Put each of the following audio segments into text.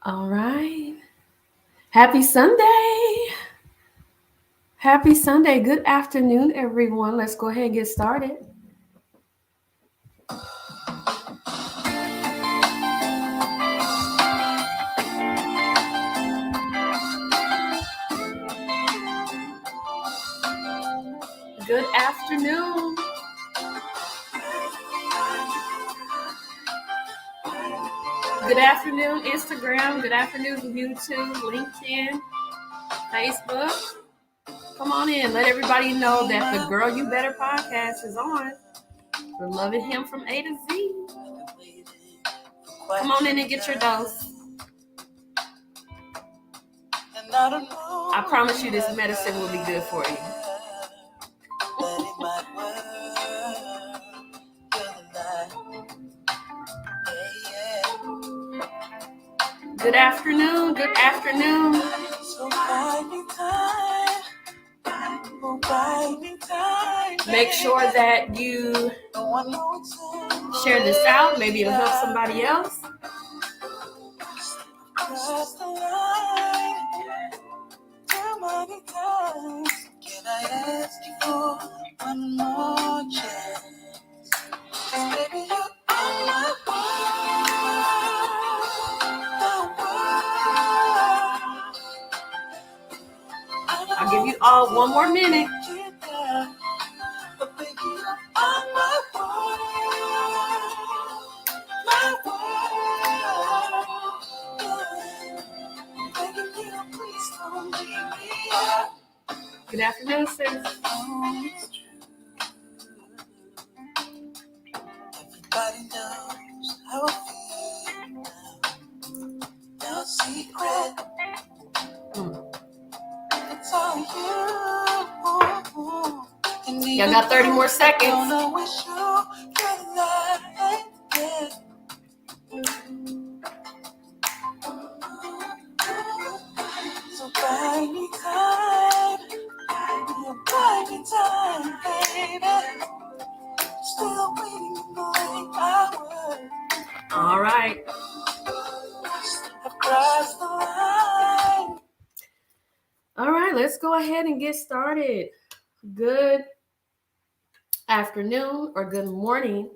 All right. Happy Sunday. Happy Sunday. Good afternoon, everyone. Let's go ahead and get started. Good afternoon. Good afternoon, Instagram. Good afternoon, YouTube, LinkedIn, Facebook. Come on in. Let everybody know that the Girl You Better podcast is on. We're loving him from A to Z. Come on in and get your dose. I promise you this medicine will be good for you. Good afternoon. Good afternoon. Make sure that you share this out. Maybe it'll help somebody else. Can I ask you for one more chance? Baby, you are my world. I'll give you all one more minute. Good afternoon, sis. Everybody knows how I feel now. No secret. It's all you. Y'all got 30 more seconds. So buy me time. Buy me time, baby. Still waiting in the late hour. All right. I've crossed the line. All right, let's go ahead and get started. Good afternoon or good morning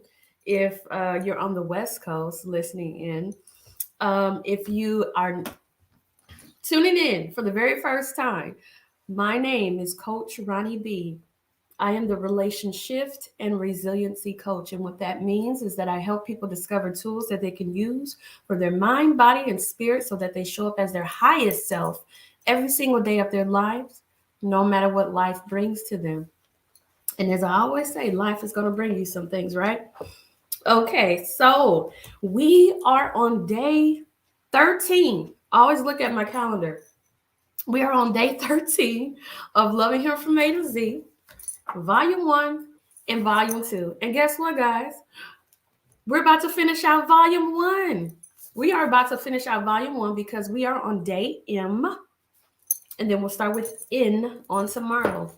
if you're on the West Coast listening in. If you are tuning in for the very first time, my name is Coach Ronnie B. I am the relationship and resiliency coach. And what that means is that I help people discover tools that they can use for their mind, body, and spirit so that they show up as their highest self every single day of their lives, no matter what life brings to them. And as I always say, life is going to bring you some things, right? Okay, so we are on day 13. I always look at my calendar. We are on day 13 of Loving Him from A to Z, Volume 1 and Volume 2. And guess what, guys? We're about to finish out Volume 1. We are about to finish out Volume 1 because we are on day M. And then we'll start with N on tomorrow.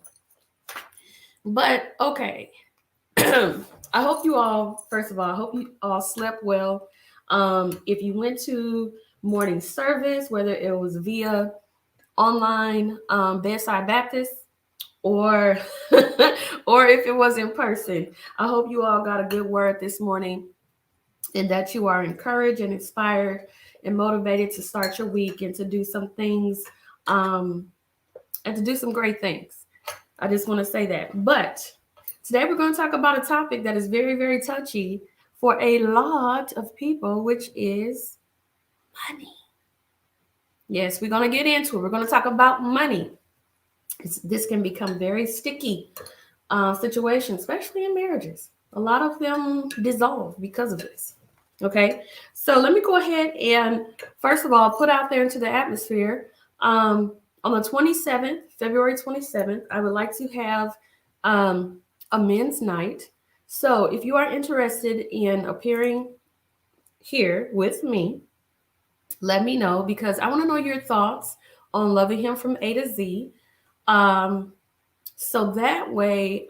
But, okay. I hope you all, first of all, I hope you all slept well. If you went to morning service, whether it was via online Bedside Baptist or or if it was in person, I hope you all got a good word this morning and that you are encouraged and inspired and motivated to start your week and to do some things and to do some great things. I just want to say that. But today we're going to talk about a topic that is very, very touchy for a lot of people, which is money. Yes, we're going to get into it. We're going to talk about money. This can become very sticky situation, especially in marriages. A lot of them dissolve because of this. Okay, so let me go ahead and first of all put out there into the atmosphere. On the 27th, February 27th, I would like to have a men's night. So if you are interested in appearing here with me, let me know because I want to know your thoughts on Loving Him from A to Z. So that way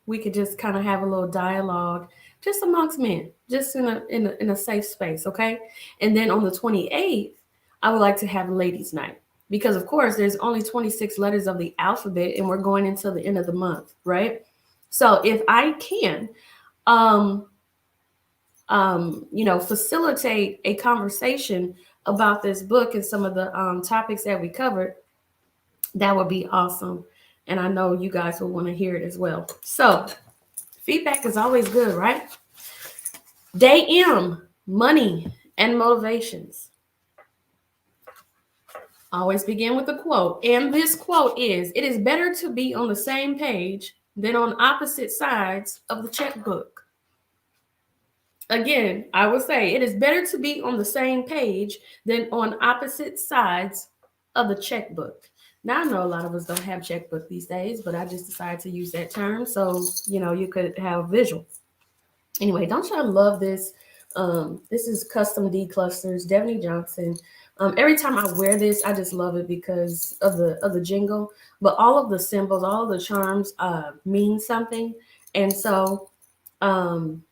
we could just kind of have a little dialogue just amongst men, just in a safe space, okay? And then on the 28th, I would like to have ladies' night because, of course, there's only 26 letters of the alphabet, and we're going until the end of the month, right? So if I can, um, facilitate a conversation about this book and some of the topics that we covered, that would be awesome. And I know you guys will want to hear it as well. So feedback is always good, right? Day M, money and motivations. Always begin with a quote. And this quote is, "It is better to be on the same page than on opposite sides of the checkbook." Again, I will say it is better to be on the same page than on opposite sides of the checkbook. Now, I know a lot of us don't have checkbook these days, but I just decided to use that term so you could have a visual. Anyway, don't y'all love this? This is Custom D Clusters, Devaney Johnson. Every time I wear this, I just love it because of the jingle. But all of the symbols, all of the charms mean something, and so um,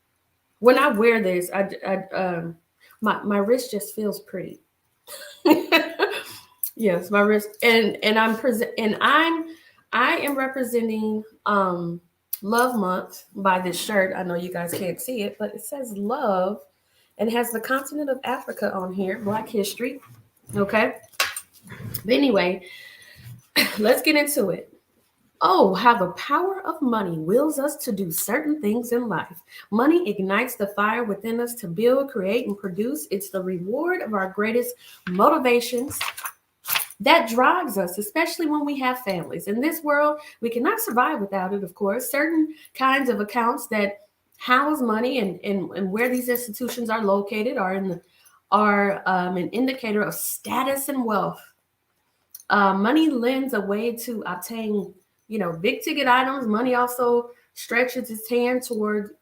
when I wear this, my wrist just feels pretty. Yes, my wrist, and I am representing Love Month by this shirt. I know you guys can't see it, but it says love and has the continent of Africa on here, Black history. Okay. But anyway, let's get into it. Oh, how the power of money wills us to do certain things in life. Money ignites the fire within us to build, create, and produce. It's the reward of our greatest motivations that drives us, especially when we have families. In this world, we cannot survive without it, of course. Certain kinds of accounts that house money and where these institutions are located are an indicator of status and wealth. Money lends a way to obtain, big ticket items. Money also stretches its hand toward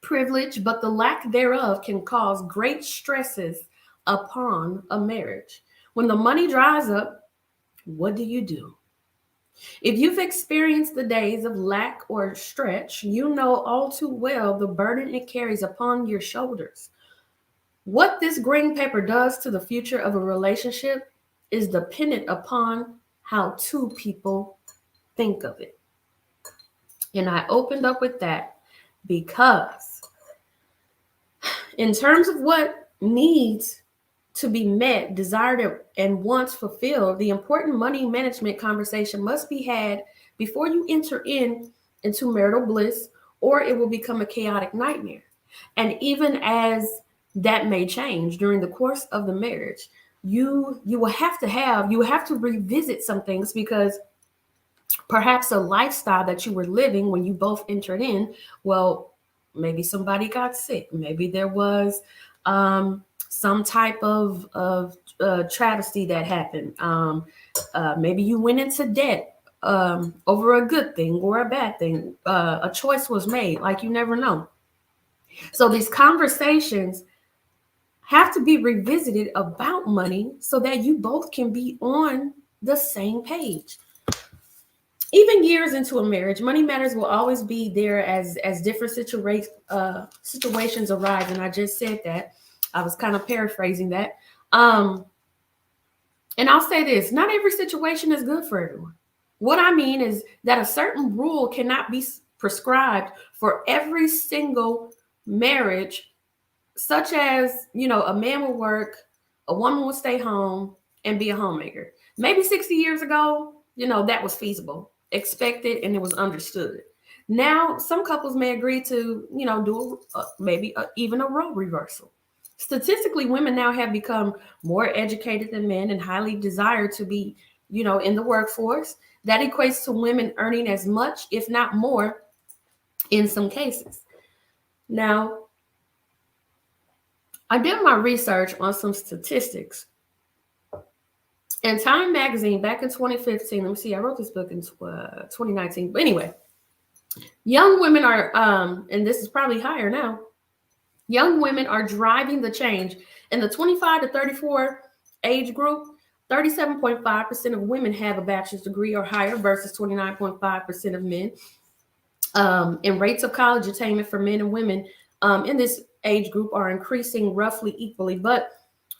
privilege, but the lack thereof can cause great stresses upon a marriage. When the money dries up, what do? If you've experienced the days of lack or stretch, you know all too well the burden it carries upon your shoulders. What this green paper does to the future of a relationship is dependent upon how two people think of it. And I opened up with that because, in terms of what needs to be met, desired, and wants fulfilled, the important money management conversation must be had before you enter into marital bliss, or it will become a chaotic nightmare. And even as that may change during the course of the marriage, you will have to revisit some things because perhaps a lifestyle that you were living when you both entered in, well, maybe somebody got sick, maybe there was some type of travesty that happened. Maybe you went into debt over a good thing or a bad thing. A choice was made, like you never know. So these conversations have to be revisited about money so that you both can be on the same page. Even years into a marriage, money matters will always be there as different situations arise. And I just said that. I was kind of paraphrasing that. And I'll say this, not every situation is good for everyone. What I mean is that a certain rule cannot be prescribed for every single marriage, such as, a man will work, a woman will stay home and be a homemaker. Maybe 60 years ago, that was feasible, expected, and it was understood. Now, some couples may agree to, do even a role reversal. Statistically, women now have become more educated than men and highly desire to be, in the workforce. That equates to women earning as much, if not more, in some cases. Now, I did my research on some statistics. And Time Magazine back in 2015, let me see, I wrote this book in 2019. But anyway, young women are, and this is probably higher now, young women are driving the change. In the 25 to 34 age group, 37.5% of women have a bachelor's degree or higher versus 29.5% of men. And rates of college attainment for men and women in this age group are increasing roughly equally. But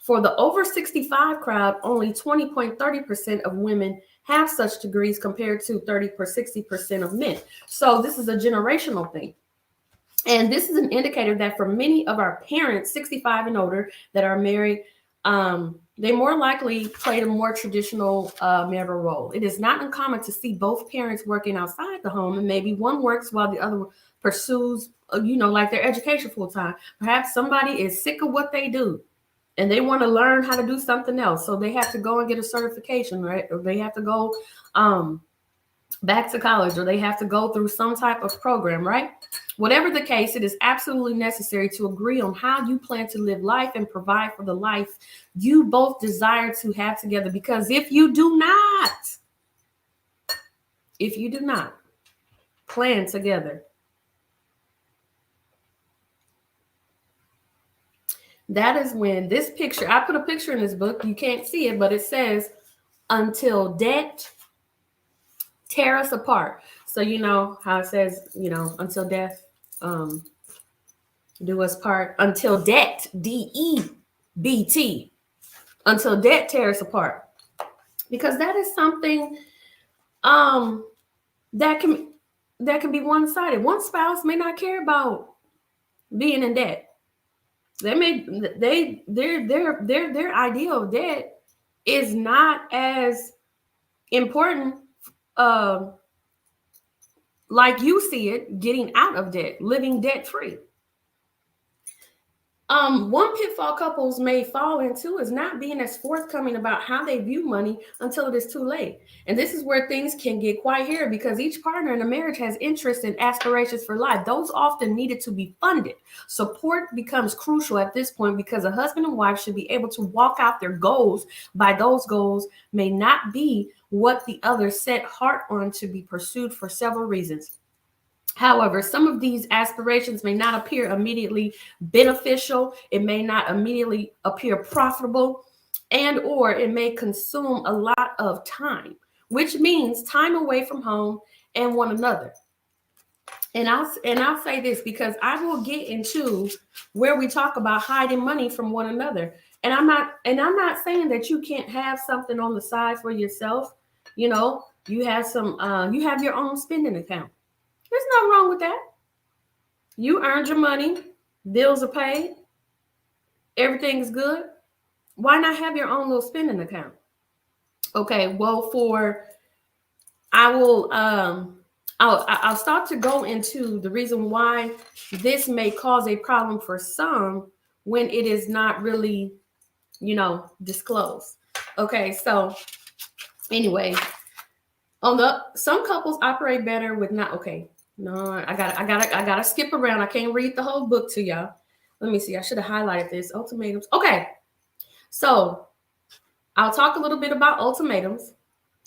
For the over 65 crowd, only 20.30% of women have such degrees compared to 60% of men. So this is a generational thing. And this is an indicator that for many of our parents, 65 and older, that are married, they more likely played a more traditional marital role. It is not uncommon to see both parents working outside the home, and maybe one works while the other pursues, like their education full time. Perhaps somebody is sick of what they do and they want to learn how to do something else. So they have to go and get a certification, right? Or they have to go back to college, or they have to go through some type of program, right? Whatever the case, it is absolutely necessary to agree on how you plan to live life and provide for the life you both desire to have together. Because if you do not plan together, that is when this picture, I put a picture in this book, you can't see it, but it says, until debt tear us apart. So you know how it says, until death do us part, until debt, DEBT, until debt tear us apart. Because that is something that can be one-sided. One spouse may not care about being in debt. Their ideal of debt is not as important like you see it, getting out of debt, living debt free. One pitfall couples may fall into is not being as forthcoming about how they view money until it is too late. And this is where things can get quite hairy, because each partner in a marriage has interests and aspirations for life. Those often needed to be funded. Support becomes crucial at this point, because a husband and wife should be able to walk out their goals. By those goals may not be what the other set heart on to be pursued for several reasons. However, some of these aspirations may not appear immediately beneficial. It may not immediately appear profitable, and or it may consume a lot of time, which means time away from home and one another. And I'll say this, because I will get into where we talk about hiding money from one another. And I'm not saying that you can't have something on the side for yourself. You have you have your own spending account. There's nothing wrong with that. You earned your money, bills are paid, everything's good. Why not have your own little spending account? Okay, well, I'll start to go into the reason why this may cause a problem for some when it is not really, disclosed. Okay, so anyway, some couples operate better with not. Okay, no, I gotta skip around. I can't read the whole book to y'all. Let me see. I should have highlighted this. Ultimatums. Okay, so I'll talk a little bit about ultimatums.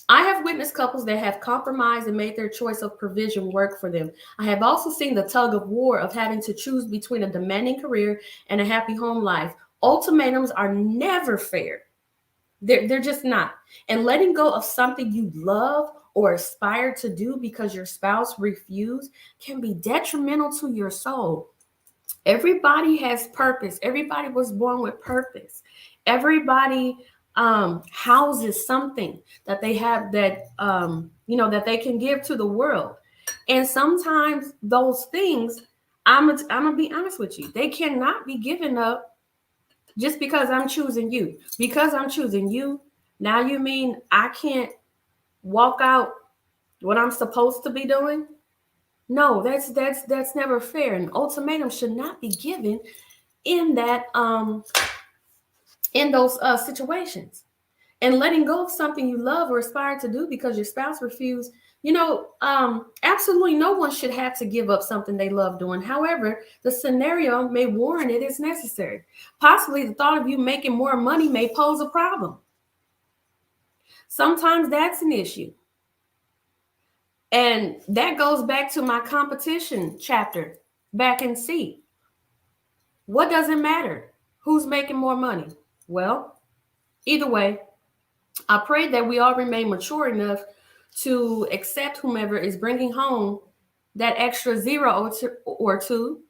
I have witnessed couples that have compromised and made their choice of provision work for them. I have also seen the tug of war of having to choose between a demanding career and a happy home life. Ultimatums are never fair. They're just not. And letting go of something you love or aspire to do because your spouse refused can be detrimental to your soul. Everybody has purpose. Everybody was born with purpose. Everybody houses something that they have that that they can give to the world. And sometimes those things, I'm gonna be honest with you, they cannot be given up just because I'm choosing you. Because I'm choosing you, now you mean I can't walk out what I'm supposed to be doing? No, that's never fair. An ultimatum should not be given in that in those situations. And letting go of something you love or aspire to do because your spouse refused, absolutely no one should have to give up something they love doing. However, the scenario may warrant it is necessary. Possibly the thought of you making more money may pose a problem. Sometimes that's an issue. And that goes back to my competition chapter back in C. What does it matter? Who's making more money? Well, either way, I pray that we all remain mature enough to accept whomever is bringing home that extra zero or two,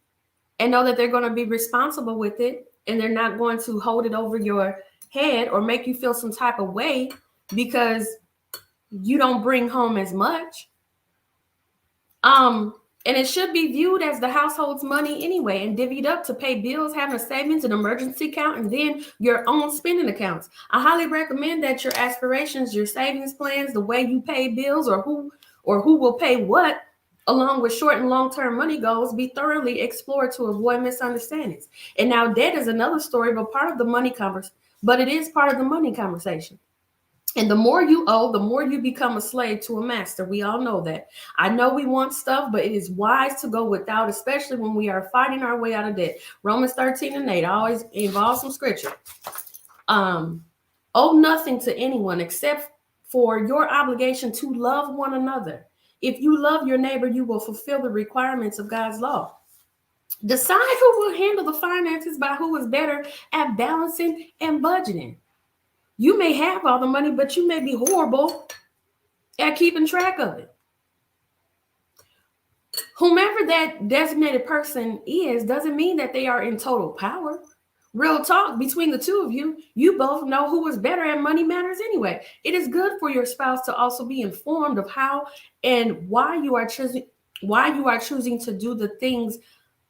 and know that they're going to be responsible with it and they're not going to hold it over your head or make you feel some type of way because you don't bring home as much. And it should be viewed as the household's money anyway and divvied up to pay bills, having a savings, an emergency account, and then your own spending accounts. I highly recommend that your aspirations, your savings plans, the way you pay bills or who will pay what, along with short and long-term money goals, be thoroughly explored to avoid misunderstandings. And now debt is another story, but it is part of the money conversation. And the more you owe, the more you become a slave to a master. We all know that. I know we want stuff, but it is wise to go without, especially when we are fighting our way out of debt. Romans 13:8 always involves some scripture. Owe nothing to anyone except for your obligation to love one another. If you love your neighbor, you will fulfill the requirements of God's law. Decide who will handle the finances by who is better at balancing and budgeting. You may have all the money, but you may be horrible at keeping track of it. Whomever that designated person is doesn't mean that they are in total power. Real talk, between the two of you, you both know who is better at money matters anyway. It is good for your spouse to also be informed of how and why you are choosing to do things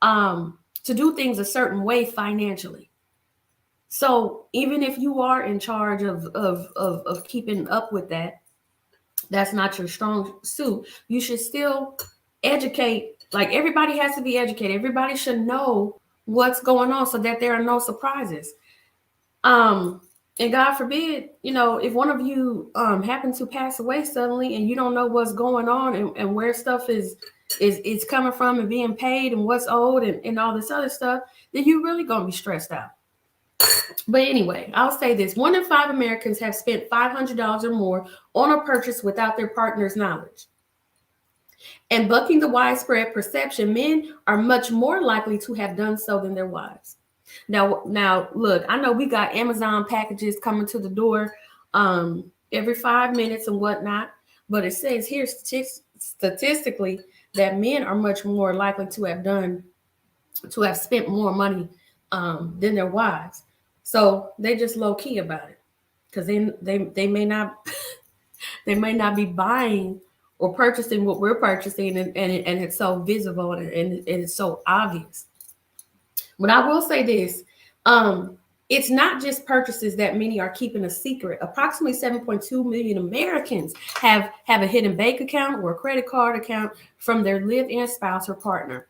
a certain way financially. So even if you are in charge of keeping up with that, that's not your strong suit. You should still educate. Like, everybody has to be educated. Everybody should know what's going on so that there are no surprises. And God forbid, if one of you happen to pass away suddenly and you don't know what's going on and where stuff is coming from and being paid and what's owed and all this other stuff, then you're really gonna be stressed out. But anyway, I'll say this. 1 in 5 Americans have spent $500 or more on a purchase without their partner's knowledge. And bucking the widespread perception, men are much more likely to have done so than their wives. Now, look, I know we got Amazon packages coming to the door every 5 minutes and whatnot, but it says here statistically that men are much more likely to have spent more money than their wives. So they just low key about it because they may not they may not be buying or purchasing what we're purchasing, and it's so visible and it's so obvious. But I will say this. It's not just purchases that many are keeping a secret. Approximately 7.2 million Americans have a hidden bank account or a credit card account from their live-in spouse or partner.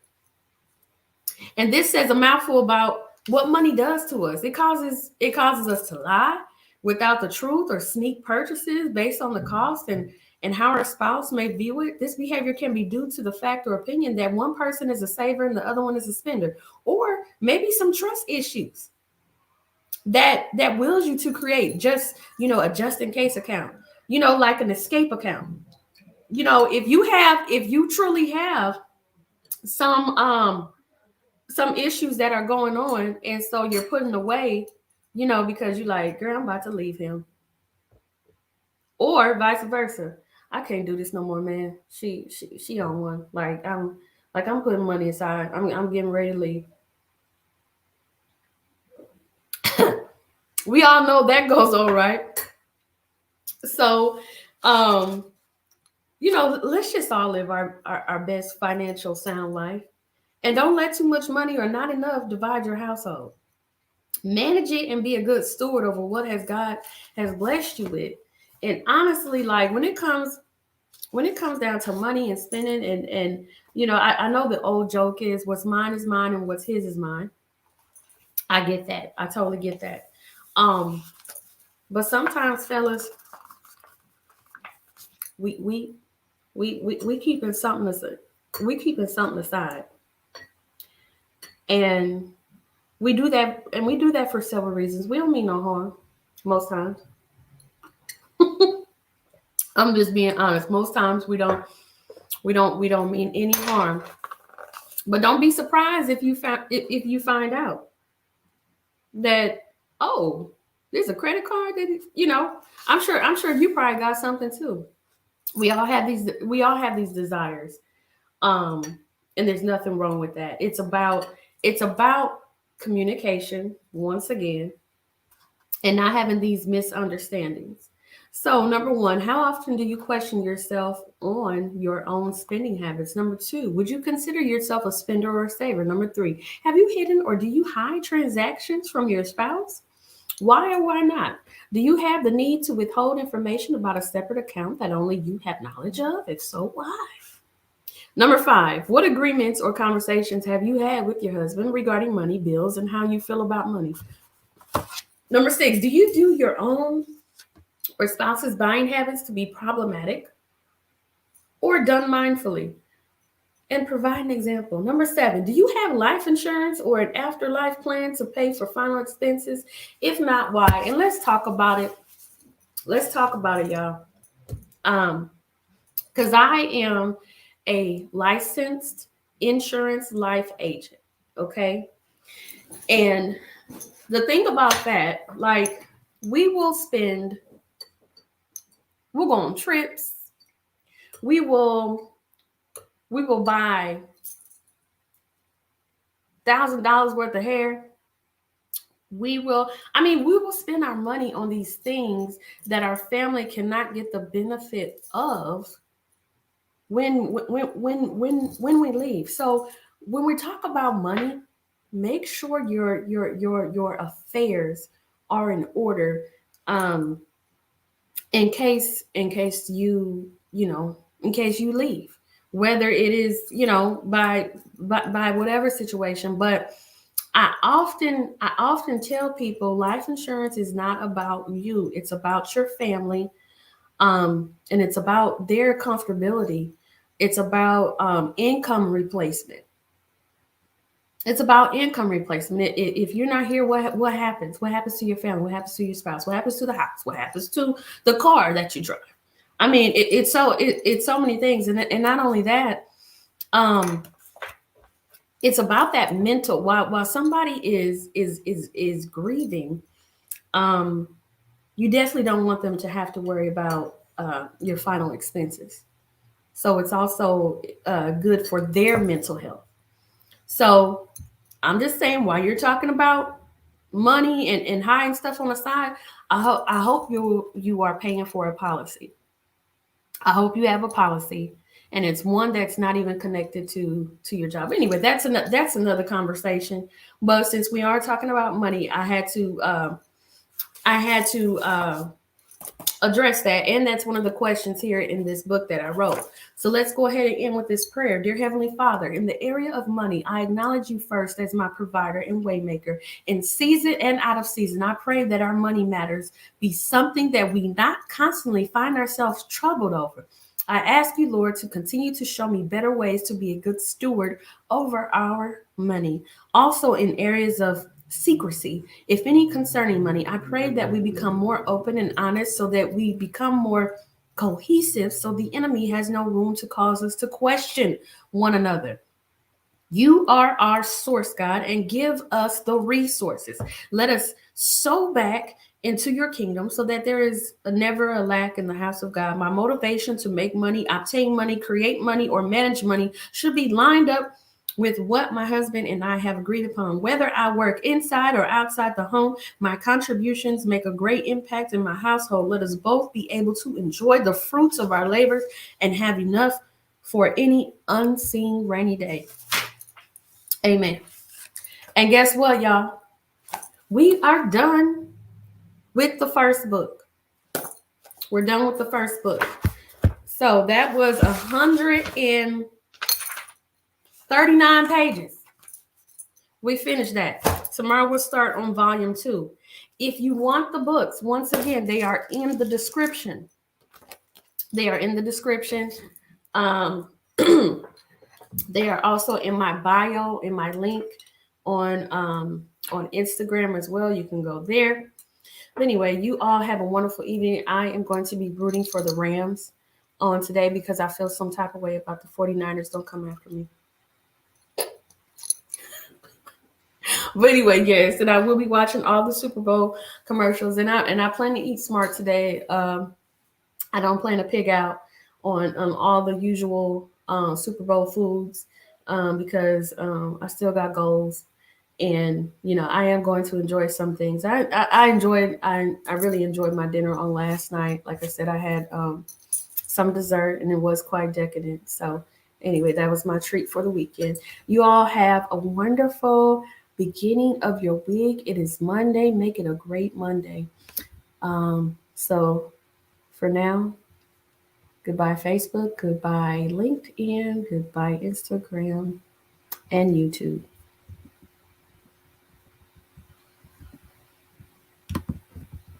And this says a mouthful about what money does to us. It causes us to lie without the truth or sneak purchases based on the cost and how our spouse may view it. This behavior can be due to the fact or opinion that one person is a saver and the other one is a spender, or maybe some trust issues that wills you to create just, a just in case account, like an escape account. If you truly have some issues that are going on, and so you're putting away, because you're like, girl, I'm about to leave him, or vice versa. I can't do this no more, man. She on one. I'm putting money aside. I'm getting ready to leave. We all know that goes on, right? So, let's just all live our best financial sound life. And don't let too much money or not enough divide your household. Manage it and be a good steward over what God has blessed you with. And honestly, like when it comes down to money and spending, and I know the old joke is what's mine is mine and what's his is mine. I get that. I totally get that. But sometimes, fellas, we keeping something aside. And we do that for several reasons. We don't mean no harm most times. I'm just being honest. Most times we don't mean any harm. But don't be surprised if you find out that, oh, there's a credit card that I'm sure you probably got something too. We all have these desires. And there's nothing wrong with that. It's about communication, once again, and not having these misunderstandings. So, number one, how often do you question yourself on your own spending habits? Number two, would you consider yourself a spender or a saver? Number three, have you hidden or do you hide transactions from your spouse? Why or why not? Do you have the need to withhold information about a separate account that only you have knowledge of? If so, why? Number five, what agreements or conversations have you had with your husband regarding money, bills, and how you feel about money? Number six, do you do your own or spouse's buying habits to be problematic or done mindfully? And provide an example. Number seven, do you have life insurance or an afterlife plan to pay for final expenses? If not, why? And let's talk about it. Let's talk about it, y'all. Because I am a licensed insurance life agent. Okay. And the thing about that, like, we will spend, we'll go on trips, we will buy $1,000 worth of hair. We will spend our money on these things that our family cannot get the benefit of when we leave. So when we talk about money, make sure your affairs are in order, um, in case you leave, whether it is by whatever situation. But I often tell people life insurance is not about you; it's about your family, and it's about their comfortability. It's about income replacement. It's about income replacement. If you're not here, what happens? What happens to your family? What happens to your spouse? What happens to the house? What happens to the car that you drive? I mean, it's so many things, and not only that, um, it's about that mental. While somebody is grieving, um, you definitely don't want them to have to worry about your final expenses. So it's also good for their mental health. So I'm just saying, while you're talking about money and hiding stuff on the side, I hope you are paying for a policy. I hope you have a policy, and it's one that's not even connected to your job. Anyway, that's another conversation. But since we are talking about money, I had to address that, and that's one of the questions here in this book that I wrote. So let's go ahead and end with this prayer. Dear Heavenly Father, in the area of money, I acknowledge you first as my provider and waymaker in season and out of season. I pray that our money matters be something that we not constantly find ourselves troubled over. I ask you, Lord, to continue to show me better ways to be a good steward over our money. Also, in areas of secrecy, if any concerning money, I pray that we become more open and honest so that we become more cohesive so the enemy has no room to cause us to question one another. You are our source, God, and give us the resources. Let us sow back into your kingdom so that there is never a lack in the house of God. My motivation to make money, obtain money, create money, or manage money should be lined up with what my husband and I have agreed upon. Whether I work inside or outside the home, my contributions make a great impact in my household. Let us both be able to enjoy the fruits of our labors and have enough for any unseen rainy day. Amen. And guess what, y'all? We are done with the first book. We're done with the first book. So that was 139 pages. We finished that. Tomorrow we'll start on volume 2. If you want the books, once again, they are in the description. They are in the description. Um, they are also in my bio, in my link on Instagram as well. You can go there. But anyway, you all have a wonderful evening. I am going to be rooting for the Rams on today because I feel some type of way about the 49ers. Don't come after me. But anyway, yes, and I will be watching all the Super Bowl commercials, and I plan to eat smart today. I don't plan to pig out on all the usual Super Bowl foods because I still got goals, And I am going to enjoy some things. I really enjoyed my dinner on last night. Like I said, I had some dessert, and it was quite decadent. So anyway, that was my treat for the weekend. You all have a wonderful beginning of your week. It is Monday. Make it a great Monday. So for now, goodbye Facebook, goodbye LinkedIn, goodbye Instagram and YouTube.